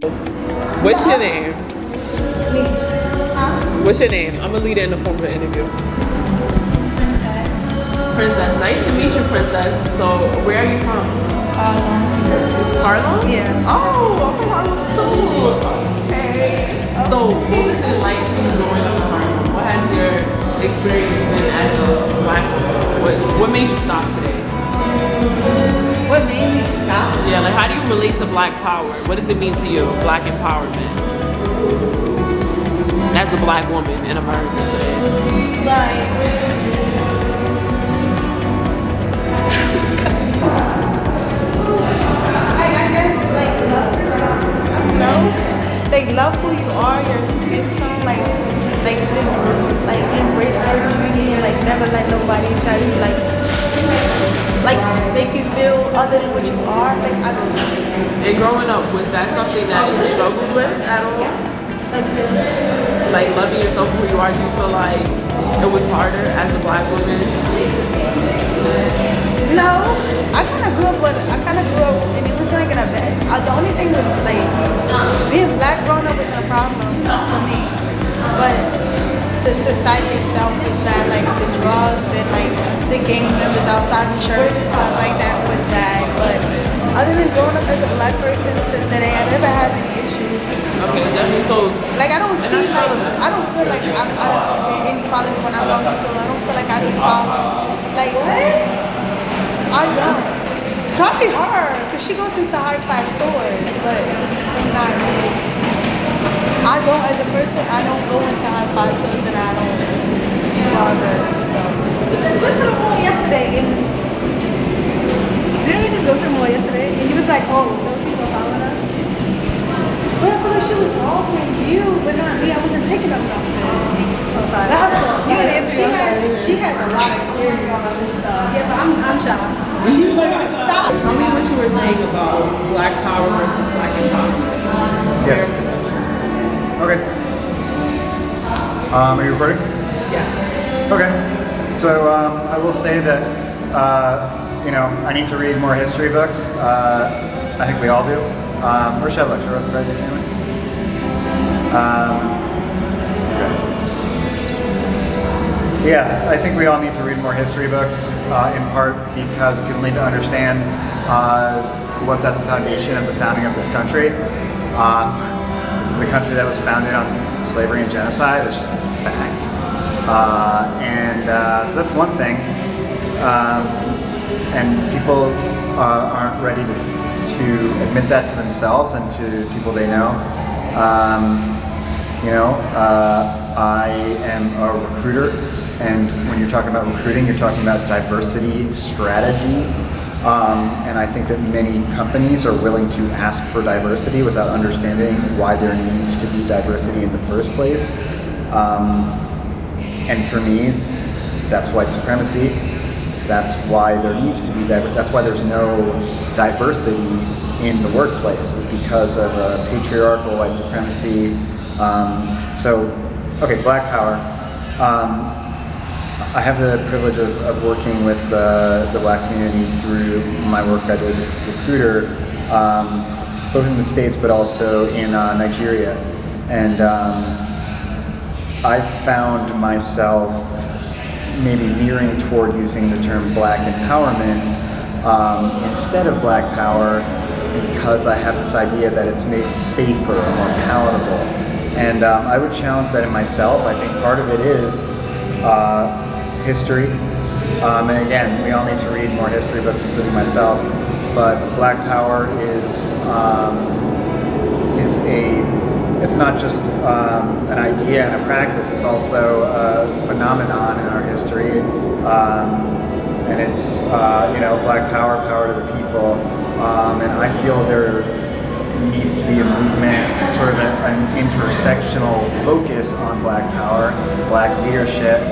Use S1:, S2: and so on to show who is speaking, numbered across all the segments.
S1: What's your name? What's your name? I'm gonna lead it in the form of an interview. Princess, nice to meet you, Princess. So, where are you from? Harlem?
S2: Yeah.
S1: Oh, I'm from Harlem too. Okay. So, what was it like for you growing up in Harlem? What has your experience been as a black woman? What made you stop today?
S2: What made me stop?
S1: Yeah, like how do you relate to black power? What does it mean to you, black empowerment? As a black woman in America today.
S2: I guess love yourself. I don't know. Love who you are, your skin tone, just embrace your beauty and never let nobody tell you make you feel other than what you are. I don't know.
S1: And growing up, was that something that you struggled with at all? Like loving yourself who you are, do you feel like it was harder as a black woman?
S2: No, I kind of grew up and it wasn't in a bed. The only thing was being black growing up wasn't a problem for me, but the society itself was bad, the drugs and the gang members outside the church and stuff like that was bad. But other than growing up as a black person to today, I never had any issues.
S1: Okay, definitely. So
S2: I don't see I don't feel like I don't get any quality when I walk in the store. I don't feel like I be followed. What? I don't. It's probably her, because she goes into high class stores, but not me. I don't, as a person, I don't go into high class stores and I don't bother.
S3: We just went to the mall yesterday and didn't we just go to the mall yesterday? And he was like, oh, those people following us?
S2: But I feel like she was following you, but not me. I wasn't picking up nothing.
S3: Oh, sorry.
S2: She has a lot of experience on this stuff.
S3: Yeah, but I'm shocked.
S2: Stop.
S1: tell me what you were saying about black power versus black empowerment.
S4: Yes. Okay. Are you recording?
S1: Yes.
S4: Okay. So I will say that I need to read more history books. I think we all do. Where should I look? Should I look right at the okay. Yeah, I think we all need to read more history books, in part because people need to understand what's at the foundation of the founding of this country. This is a country that was founded on slavery and genocide. It's just a fact. So that's one thing. And people aren't ready to admit that to themselves and to people they know. I am a recruiter, and when you're talking about recruiting, you're talking about diversity strategy. And I think that many companies are willing to ask for diversity without understanding why there needs to be diversity in the first place. And for me, that's white supremacy. That's why there needs to be that's why there's no diversity in the workplace, is because of patriarchal white supremacy. Black power. I have the privilege of working with the black community through my work I do as a recruiter, both in the States but also in Nigeria. And I've found myself maybe veering toward using the term black empowerment instead of black power, because I have this idea that it's made safer or more palatable. And I would challenge that in myself. I think part of it is history. And again, we all need to read more history books, including myself. But black power is it's not just an idea and a practice, it's also a phenomenon in our history. And it's, black power, power to the people. And I feel there needs to be a movement, sort of an intersectional focus on black power, black leadership,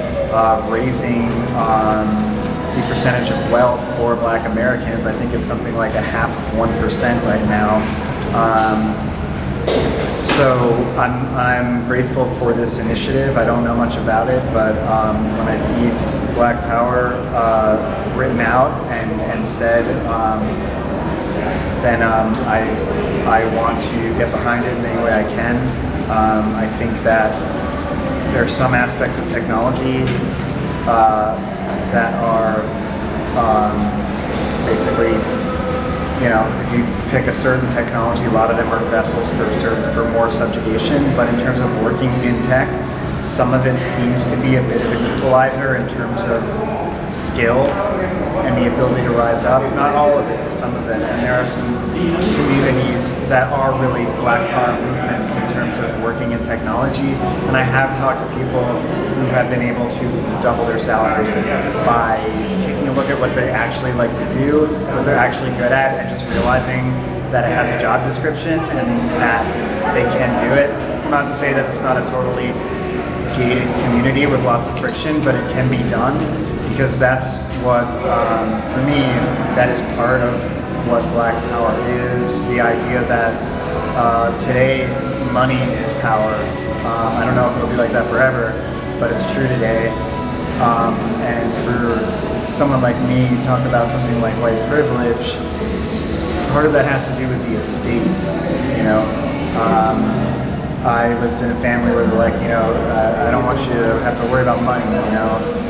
S4: raising the percentage of wealth for black Americans. I think it's something like 0.5% right now. So I'm grateful for this initiative. I don't know much about it, but when I see black power written out and said, then I want to get behind it in any way I can. I think that there are some aspects of technology that are basically, if you pick a certain technology, a lot of them are vessels for more subjugation. But in terms of working in tech, some of it seems to be a bit of an equalizer in terms of skill and the ability to rise up. Not all of it, some of it. And there are some communities that are really Black Power movements in terms of working in technology. And I have talked to people who have been able to double their salary by taking a look at what they actually like to do, what they're actually good at, and just realizing that it has a job description and that they can do it. Not to say that it's not a totally gated community with lots of friction, but it can be done, because that's what, for me, that is part of what Black Power is. The idea that today money is power. I don't know if it'll be like that forever, but it's true today. And for someone like me, you talk about something like white privilege, part of that has to do with the estate, I lived in a family where they're like, I don't want you to have to worry about money,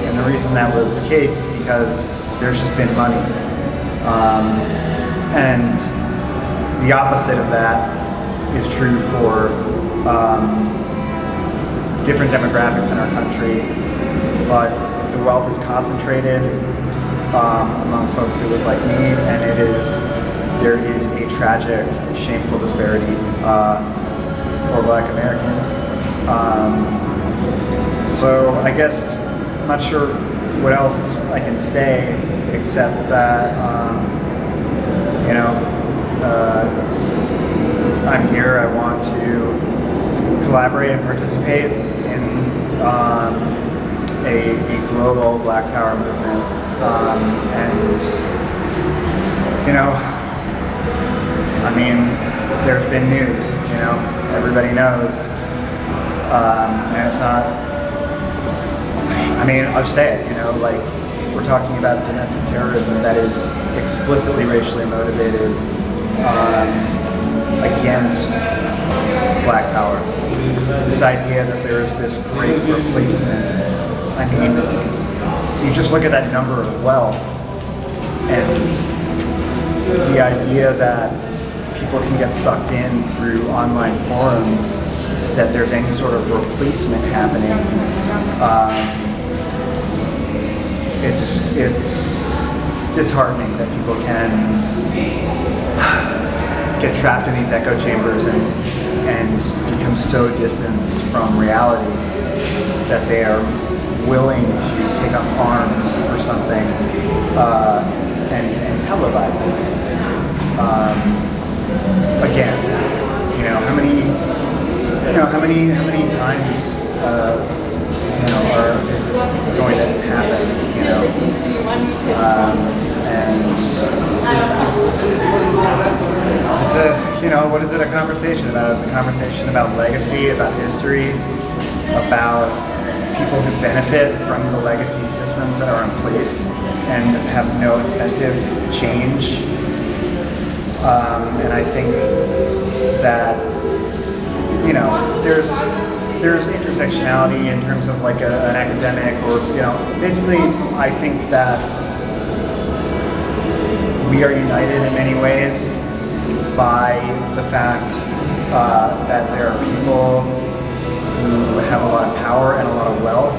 S4: And the reason that was the case is because there's just been money. And the opposite of that is true for different demographics in our country, but the wealth is concentrated among folks who look like me, and there is a tragic, shameful disparity for Black Americans. So I guess I'm not sure what else I can say except that I'm here. I want to collaborate and participate in a global Black Power movement, there's been news, everybody knows, and it's not, I'll say it, we're talking about domestic terrorism that is explicitly racially motivated against Black Power. This idea that there is this great replacement. You just look at that number of wealth, and the idea that people can get sucked in through online forums, that there's any sort of replacement happening. It's disheartening that people can get trapped in these echo chambers and become so distanced from reality that they are willing to take up arms for something and televise it. Again, how many times is this going to happen? And it's what is it a conversation about? It's a conversation about legacy, about history, about people who benefit from the legacy systems that are in place and have no incentive to change. And I think that there's intersectionality in terms of like an academic, or basically I think that we are united in many ways by the fact that there are people who have a lot of power and a lot of wealth,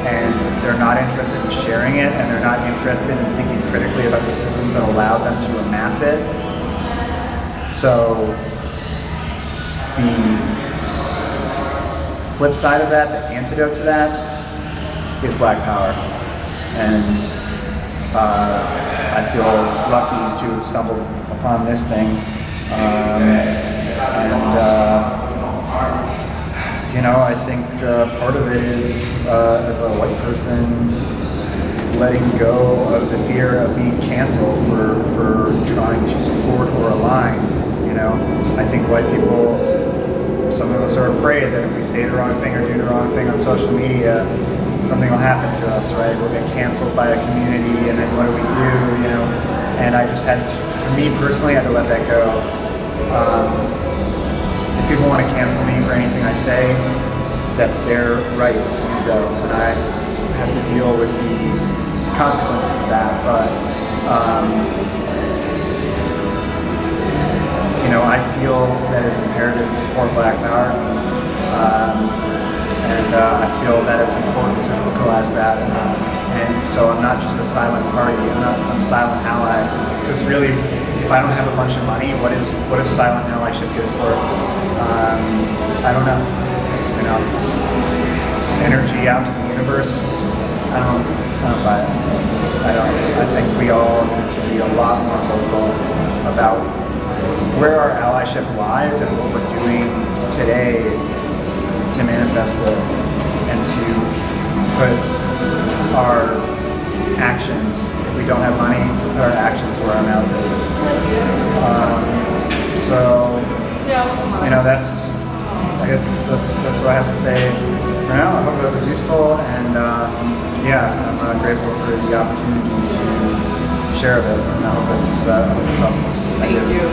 S4: and they're not interested in sharing it, and they're not interested in thinking critically about the systems that allow them to amass it. So the flip side of that, the antidote to that, is Black Power. And I feel lucky to have stumbled upon this thing. I think part of it is, as a white person, letting go of the fear of being canceled for trying to support or align. I think white people, some of us are afraid that if we say the wrong thing or do the wrong thing on social media, something will happen to us, right? We'll get canceled by a community, and then what do we do, you know? And I just had to, for me personally, I had to let that go. If people want to cancel me for anything I say, that's their right to do so, and I have to deal with the consequences of that. But you know, I feel that it's imperative to support Black Power, and I feel that it's important to vocalize that. And so I'm not just a silent party. I'm not some silent ally. Because really, if I don't have a bunch of money, what is silent allyship good for? I don't know. You know, energy out to the universe. I don't buy it. I think we all need to be a lot more vocal about where our allyship lies and what we're doing today to manifest it and to put our actions, if we don't have money, to put our actions where our mouth is. So, you know, I guess that's what I have to say for now. I hope that was useful, and yeah, I'm grateful for the opportunity to share a bit, and I hope it's helpful.
S1: Thank you.